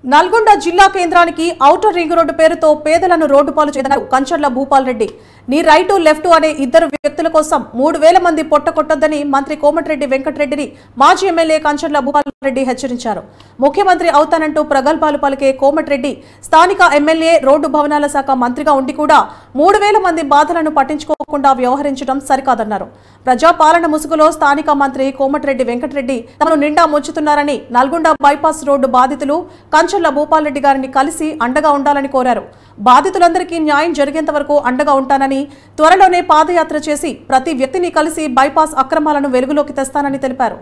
నల్గొండ జిల్లా కేంద్రానికి outer ring road పేరుతో పేదలను రోడ్డు పాలు చేశారు కంచర్ల భూపాల్ రెడ్డి. నీ రైటు లెఫ్ట్ అనే ఇద్దరు వ్యక్తుల కోసం 3000 మంది పొట్టకొట్టొద్దని మంత్రి కోమటిరెడ్డి వెంకటరెడ్డిని మాజీ ఎమ్మెల్యే కంచర్ల భూపాల్ రెడ్డి హెచ్చరించారు. ముఖ్యమంత్రి అవుతానంటూ ప్రగల్భాలు పలికే కోమటిరెడ్డి స్థానిక ఎమ్మెల్యే రోడ్డు భవనాల శాఖ మంత్రిగా ఉండి కూడా 3000 మంది బాధలను పట్టించుకోకుండా వ్యవహరించడం సరికాదన్నారు. ప్రజాపాలన ముసుగులో స్థానిక మంత్రి కోమటిరెడ్డి వెంకటరెడ్డి తమను నిండా ముంచుతున్నారని నల్గొండ బైపాస్ రోడ్డు బాధితులు కంచర్ల భూపాల్ రెడ్డి గారిని కలిసి అండగా ఉండాలని కోరారు. బాధితులందరికీ న్యాయం జరిగేంత వరకు అండగా ఉంటానని, త్వరలోనే పాదయాత్ర చేసి ప్రతి వ్యక్తిని కలిసి బైపాస్ అక్రమాలను వెలుగులోకి తెస్తానని తెలిపారు.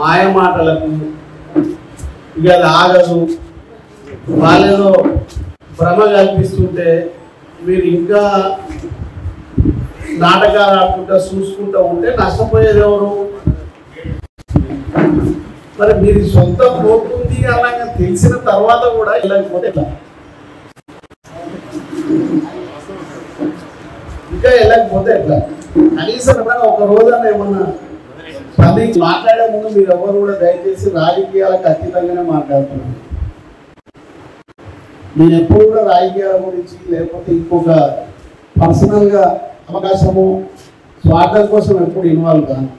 మాయమాటలకు ఇక ఆగదు, వాళ్ళేదో భ్రమ కల్పిస్తుంటే మీరు ఇంకా నాటకాలు ఆడుకుంటా చూసుకుంటూ ఉంటే నష్టపోయేది ఎవరు? మరి మీరు సొంతం పోతుంది అలాగా తెలిసిన తర్వాత కూడా వెళ్ళకపోతే ఇంకా వెళ్ళకపోతే ఎట్లా? కనీసం ఒక రోజున ఏమన్నా స్పందించి మాట్లాడే ముందు మీరు ఎవరు కూడా దయచేసి రాజకీయాలకు అతీతంగానే మాట్లాడుతున్నారు. నేను ఎప్పుడు కూడా రాజకీయాల గురించి లేకపోతే ఇంకొక పర్సనల్గా అవకాశము స్వార్థం కోసం ఎప్పుడు ఇన్వాల్వ్ కాను.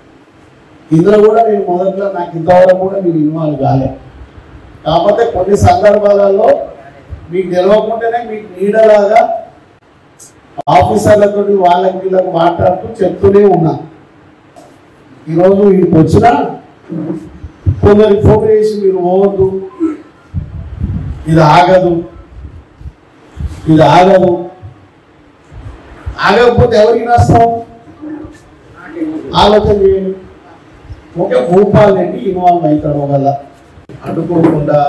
ఇందులో కూడా నేను మొదట్లో నాకు ఇంతవరకు కూడా నేను ఇన్వాల్వ్ కాలే. కాకపోతే కొన్ని సందర్భాలలో మీకు తెలవకుండానే మీకు నీడలాగా ఆఫీసర్లతో వాళ్ళకి వీళ్ళకి మాట్లాడుతూ చెప్తూనే ఉన్నా. ఈరోజు వీడికి వచ్చినా కొందరికి ఫోన్ చేసి మీరు పోవద్దు, ఇది ఆగదు, ఇది ఆగదు, ఆగకపోతే ఎవరికి నష్టం ఆలోచన చేయండి. ఓకే, భూపాల్ రెడ్డి ఇన్వాల్వ్ అవుతాడు వల్ల అడ్డుకోకుండా